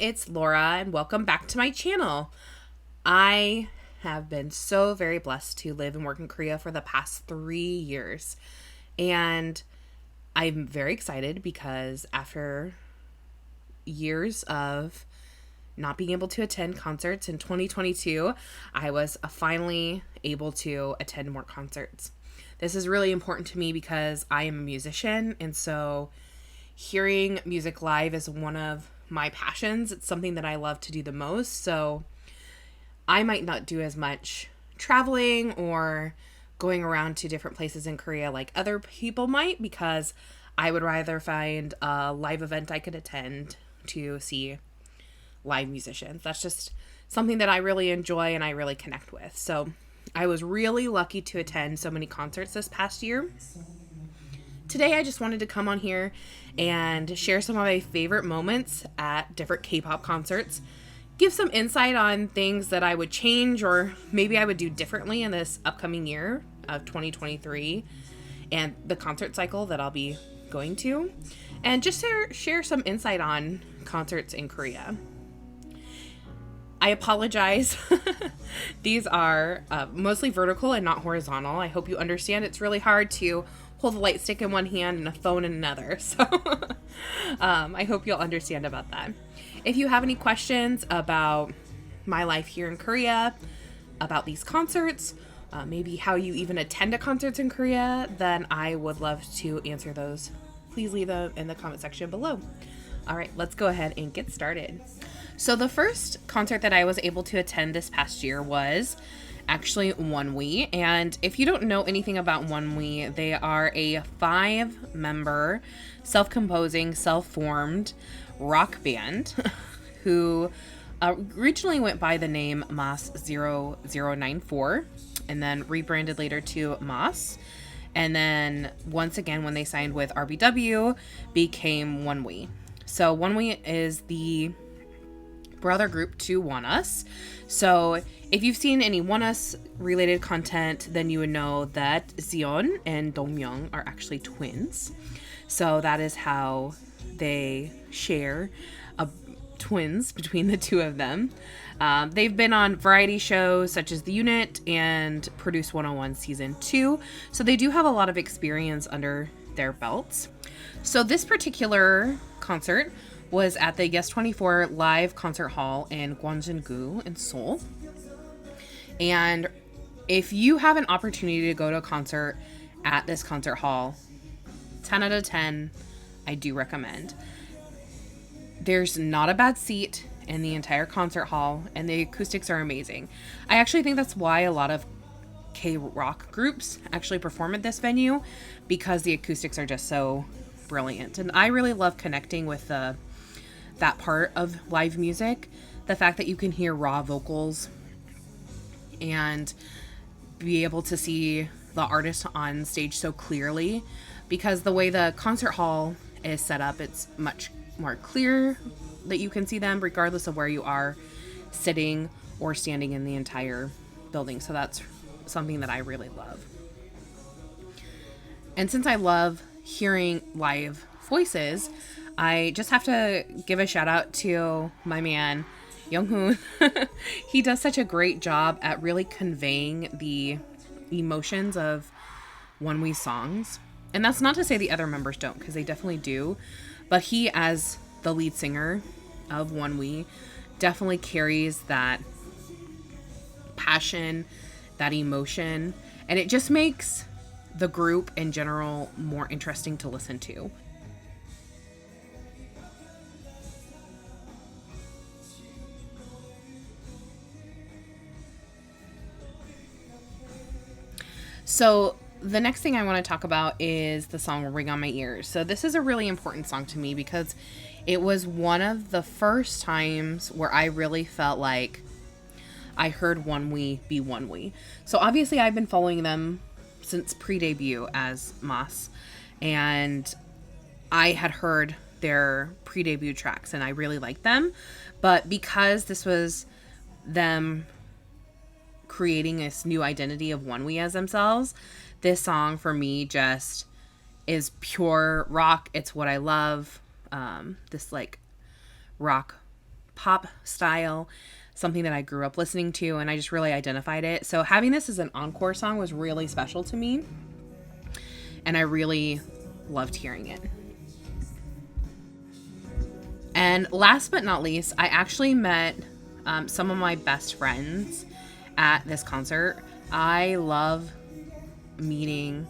it's Laura, and welcome back to my channel. I have been so very blessed to live and work in Korea for the past 3 years, and I'm very excited because after years of not being able to attend concerts in 2022, I was finally able to attend more concerts. This is really important to me because I am a musician, and so hearing music live is one of my passions. It's something that I love to do the most. So I might not do as much traveling or going around to different places in Korea like other people might, because I would rather find a live event I could attend to see live musicians. That's just something that I really enjoy and I really connect with. So I was really lucky to attend so many concerts this past year. Today, I just wanted to come on here and share some of my favorite moments at different K-pop concerts, give some insight on things that I would change or maybe I would do differently in this upcoming year of 2023 and the concert cycle that I'll be going to, and just share some insight on concerts in Korea. I apologize. These are mostly vertical and not horizontal. I hope you understand. It's really hard to hold the light stick in one hand and a phone in another. So I hope you'll understand about that. If you have any questions about my life here in Korea, about these concerts, maybe how you even attend a concerts in Korea, then I would love to answer those. Please leave them in the comment section below. All right, let's go ahead and get started. So the first concert that I was able to attend this past year was actually ONEWE. And if you don't know anything about ONEWE, they are a 5-member, self-composing, self-formed rock band who originally went by the name MAS0094 and then rebranded later to MAS. And then once again, when they signed with RBW, became ONEWE. So ONEWE is the brother group to ONEUS. So if you've seen any ONEUS related content, then you would know that Zion and Dongmyeong are actually twins. So that is how they share twins between the two of them. They've been on variety shows such as The Unit and Produce 101 Season 2. So they do have a lot of experience under their belts. So this particular concert was at the Yes 24 Live Concert Hall in Gwangju in Seoul. And if you have an opportunity to go to a concert at this concert hall, 10 out of 10, I do recommend. There's not a bad seat in the entire concert hall, and the acoustics are amazing. I actually think that's why a lot of K-rock groups actually perform at this venue, because the acoustics are just so brilliant. And I really love connecting with that part of live music, the fact that you can hear raw vocals and be able to see the artist on stage so clearly, because the way the concert hall is set up, it's much more clear that you can see them regardless of where you are sitting or standing in the entire building. So that's something that I really love. And since I love hearing live voices, I just have to give a shout out to my man, Younghoon. He does such a great job at really conveying the emotions of ONEWE songs. And that's not to say the other members don't, because they definitely do. But he, as the lead singer of ONEWE, definitely carries that passion, that emotion. And it just makes the group in general more interesting to listen to. So the next thing I want to talk about is the song Ring on My Ears. So this is a really important song to me because it was one of the first times where I really felt like I heard ONEWE be ONEWE. So obviously I've been following them since pre-debut as MAS, and I had heard their pre-debut tracks and I really liked them. But because this was them creating this new identity of ONEWE as themselves, this song for me just is pure rock. It's what I love. This like rock pop style, something that I grew up listening to, and I just really identified it. So having this as an encore song was really special to me, and I really loved hearing it. And last but not least, I actually met some of my best friends at this concert. I love meeting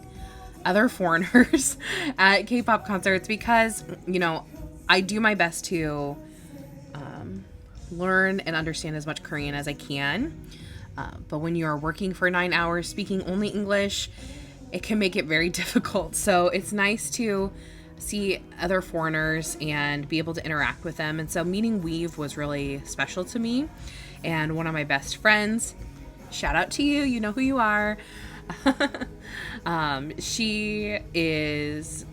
other foreigners at K-pop concerts because, you know, I do my best to learn and understand as much Korean as I can. But when you're working for 9 hours speaking only English, it can make it very difficult. So it's nice to see other foreigners and be able to interact with them. And so meeting ONEWE was really special to me. And one of my best friends, shout out to you, you know who you are. She is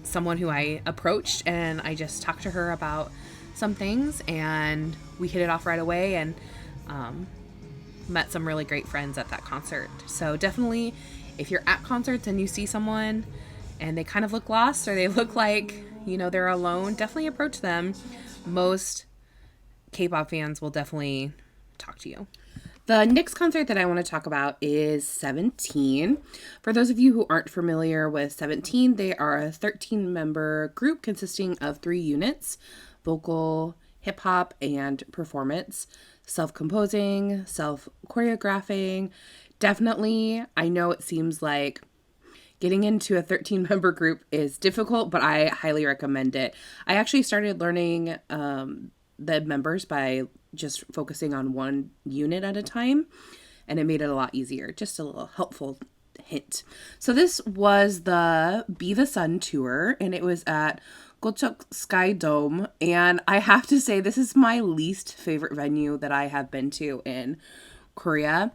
someone who I approached, and I just talked to her about some things, and we hit it off right away, and met some really great friends at that concert. So definitely, if you're at concerts and you see someone and they kind of look lost, or they look like, you know, they're alone, definitely approach them. Most K-pop fans will definitely talk to you. The next concert that I want to talk about is 17. For those of you who aren't familiar with 17, they are a 13-member group consisting of 3 units: vocal, hip-hop, and performance. Self-composing, self-choreographing. Definitely, I know it seems like getting into a 13-member group is difficult, but I highly recommend it. I actually started learning the members by just focusing on one unit at a time, and it made it a lot easier. Just a little helpful hint. So this was the Be the Sun tour, and it was at Gocheok Sky Dome, and I have to say this is my least favorite venue that I have been to in Korea.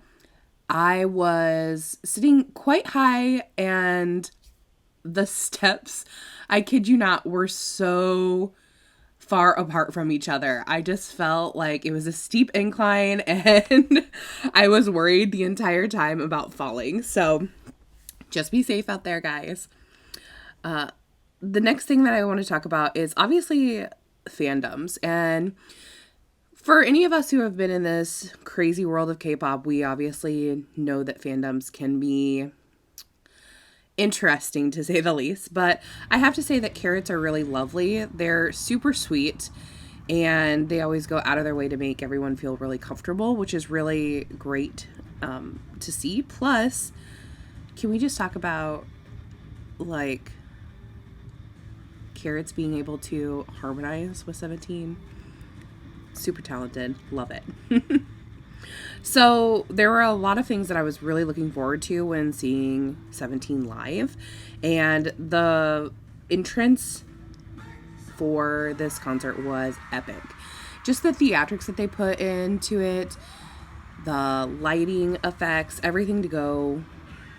I was sitting quite high, and the steps, I kid you not, were so far apart from each other. I just felt like it was a steep incline, and I was worried the entire time about falling. So just be safe out there, guys. The next thing that I want to talk about is obviously fandoms. And for any of us who have been in this crazy world of K-pop, we obviously know that fandoms can be interesting, to say the least. But I have to say that Carrots are really lovely. They're super sweet, and they always go out of their way to make everyone feel really comfortable, which is really great to see. Plus, can we just talk about, like, Carrots being able to harmonize with 17? Super talented. Love it. So there were a lot of things that I was really looking forward to when seeing 17 live, and the entrance for this concert was epic. Just the theatrics that they put into it, the lighting effects, everything to go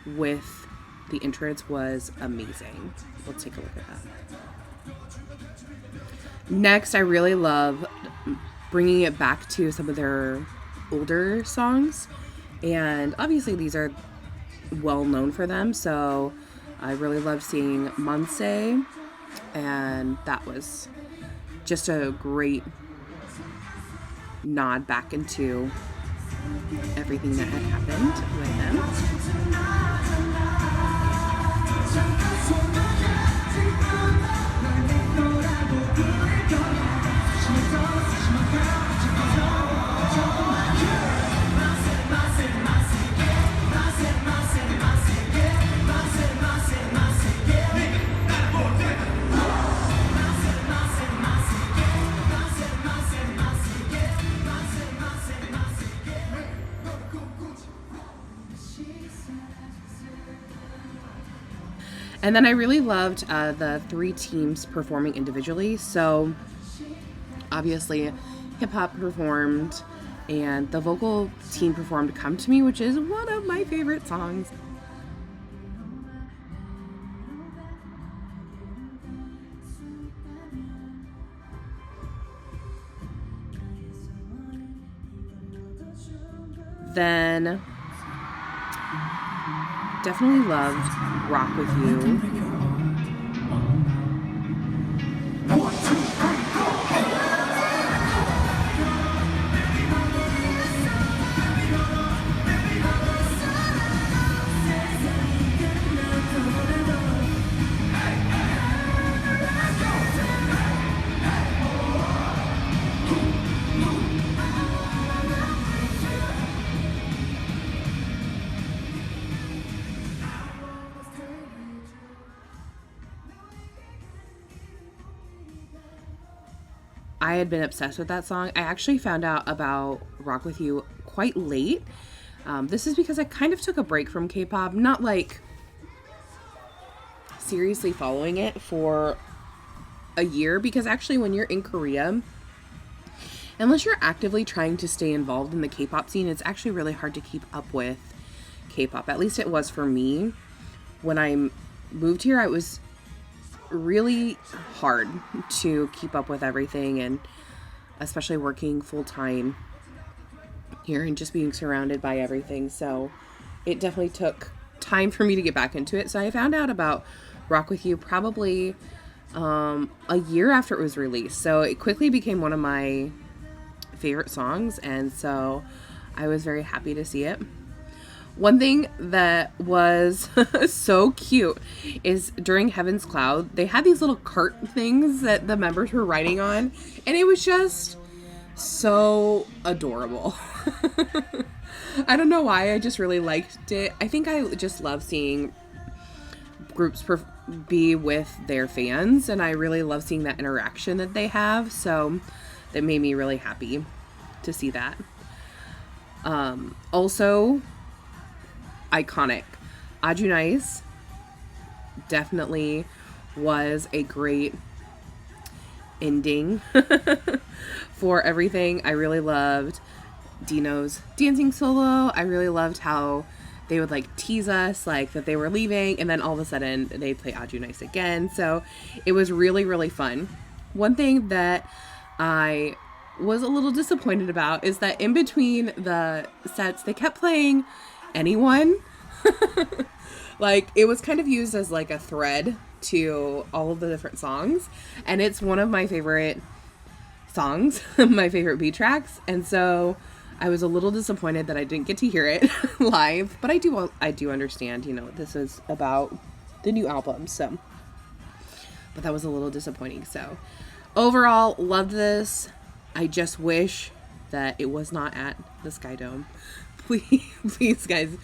with the entrance was amazing. Let's take a look at that. Next, I really love bringing it back to some of their older songs, and obviously these are well known for them, so I really love seeing Montage, and that was just a great nod back into everything that had happened with them. And then I really loved the 3 teams performing individually. So obviously hip hop performed, and the vocal team performed Come to Me, which is one of my favorite songs. Then definitely loved Rock With You. I had been obsessed with that song. I actually found out about Rock With You quite late. This is because I kind of took a break from K-pop, not like seriously following it for a year, because actually when you're in Korea, unless you're actively trying to stay involved in the K-pop scene, it's actually really hard to keep up with K-pop. At least it was for me. When I moved here, it was really hard to keep up with everything, and especially working full-time here and just being surrounded by everything. So it definitely took time for me to get back into it. So I found out about Rock With You probably a year after it was released. So it quickly became one of my favorite songs, and so I was very happy to see it. One thing that was so cute is during Heaven's Cloud, they had these little cart things that the members were riding on, and it was just so adorable. I don't know why, I just really liked it. I think I just love seeing groups be with their fans, and I really love seeing that interaction that they have, so that made me really happy to see that. Also, iconic, ONEWE definitely was a great ending for everything. I really loved Dino's dancing solo. I really loved how they would like tease us like that they were leaving, and then all of a sudden they play ONEWE again. So it was really, really fun. One thing that I was a little disappointed about is that in between the sets, they kept playing Anyone. Like, it was kind of used as like a thread to all of the different songs, and it's one of my favorite songs, my favorite B tracks, and so I was a little disappointed that I didn't get to hear it live, but I do understand, you know, this is about the new album, so, but that was a little disappointing. So overall, loved this. I just wish that it was not at the Sky Dome. Please guys,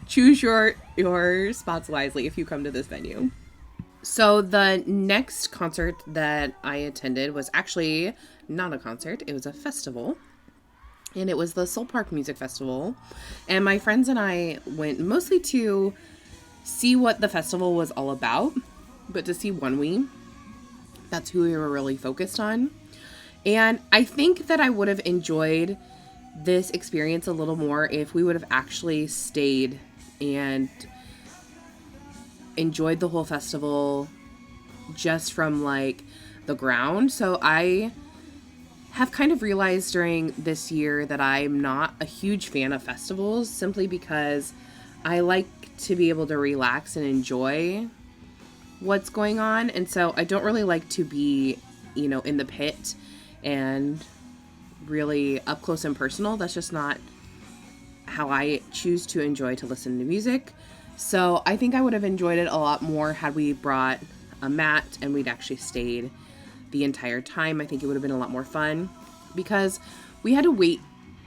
choose your spots wisely if you come to this venue. So the next concert that I attended was actually not a concert, it was a festival. And it was the Seoul Park Music Festival. And my friends and I went mostly to see what the festival was all about, but to see ONEWE. That's who we were really focused on. And I think that I would have enjoyed this experience a little more if we would have actually stayed and enjoyed the whole festival just from like the ground. So I have kind of realized during this year that I'm not a huge fan of festivals, simply because I like to be able to relax and enjoy what's going on. And so I don't really like to be, you know, in the pit and really up close and personal. That's just not how I choose to enjoy to listen to music. So I think I would have enjoyed it a lot more had we brought a mat and we'd actually stayed the entire time. I think it would have been a lot more fun, because we had to wait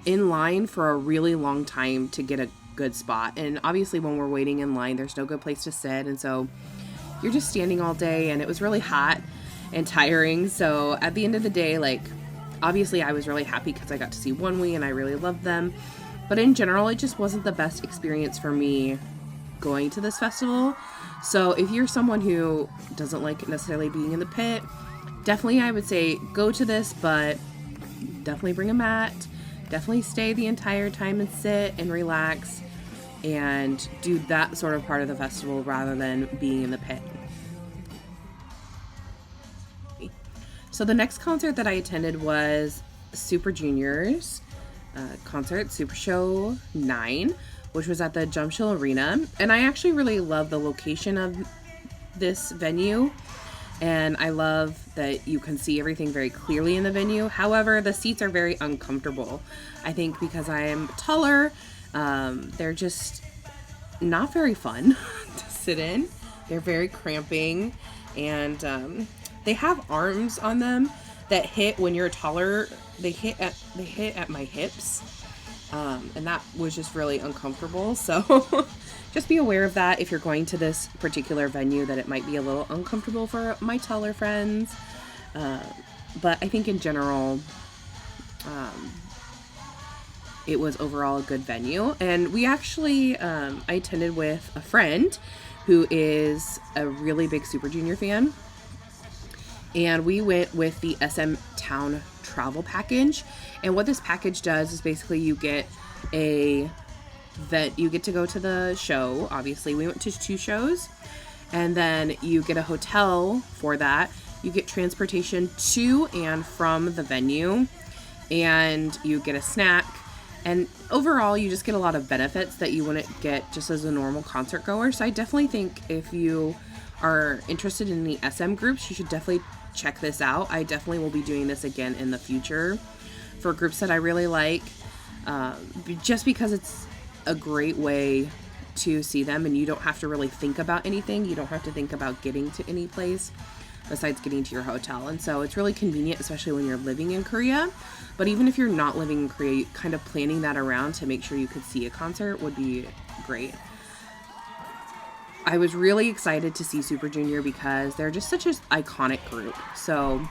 in line for a really long time to get a good spot. And obviously when we're waiting in line, there's no good place to sit. And so you're just standing all day, and it was really hot and tiring. So at the end of the day, like, obviously I was really happy because I got to see ONEWE and I really loved them. But in general, it just wasn't the best experience for me going to this festival. So if you're someone who doesn't like necessarily being in the pit, definitely I would say go to this, but definitely bring a mat. Definitely stay the entire time and sit and relax and do that sort of part of the festival rather than being in the pit. So the next concert that I attended was Super Junior's concert, Super Show 9, which was at the Jumshill Arena. And I actually really love the location of this venue. And I love that you can see everything very clearly in the venue. However, the seats are very uncomfortable. I think because I am taller, they're just not very fun to sit in. They're very cramping, and they have arms on them that hit when you're taller. They hit at my hips, and that was just really uncomfortable. So just be aware of that if you're going to this particular venue, that it might be a little uncomfortable for my taller friends. But I think in general, it was overall a good venue. And we actually, I attended with a friend who is a really big Super Junior fan. And we went with the SM Town travel package. And what this package does is basically you get to go to the show. Obviously, we went to 2 shows. And then you get a hotel for that. You get transportation to and from the venue. And you get a snack. And overall, you just get a lot of benefits that you wouldn't get just as a normal concert goer. So I definitely think if you are interested in the SM groups, you should definitely check this out. I definitely will be doing this again in the future for groups that I really like, just because it's a great way to see them and you don't have to really think about anything. You don't have to think about getting to any place besides getting to your hotel. And so it's really convenient, especially when you're living in Korea. But even if you're not living in Korea, kind of planning that around to make sure you could see a concert would be great. I was really excited to see Super Junior because they're just such an iconic group. So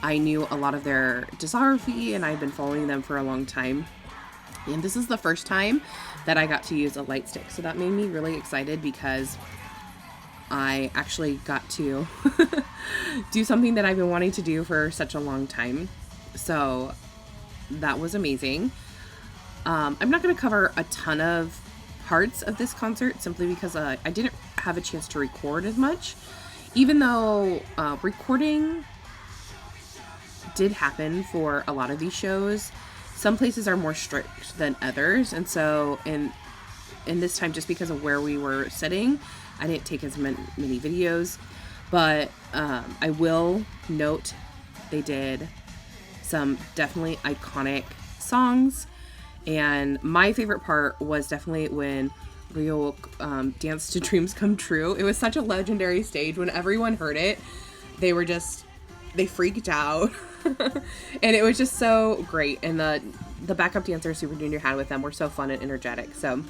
I knew a lot of their discography and I've been following them for a long time. And this is the first time that I got to use a light stick. So that made me really excited because I actually got to do something that I've been wanting to do for such a long time. So that was amazing. I'm not going to cover a ton of parts of this concert simply because I didn't have a chance to record as much. Even though recording did happen for a lot of these shows, some places are more strict than others. And so in this time, just because of where we were sitting, I didn't take as many videos. But I will note they did some definitely iconic songs. And my favorite part was definitely when Ryo danced to Dreams Come True. It was such a legendary stage. When everyone heard it, they freaked out. And it was just so great. And the backup dancers Super Junior had with them were so fun and energetic. So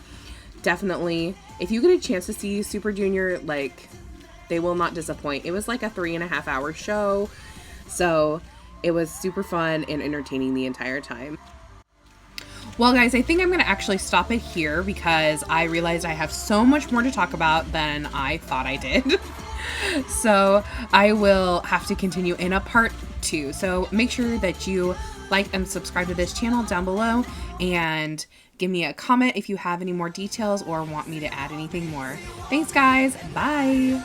definitely, if you get a chance to see Super Junior, like, they will not disappoint. It was like a 3.5 hour show. So it was super fun and entertaining the entire time. Well, guys, I think I'm going to actually stop it here because I realized I have so much more to talk about than I thought I did. So I will have to continue in a part 2. So make sure that you like and subscribe to this channel down below and give me a comment if you have any more details or want me to add anything more. Thanks, guys. Bye.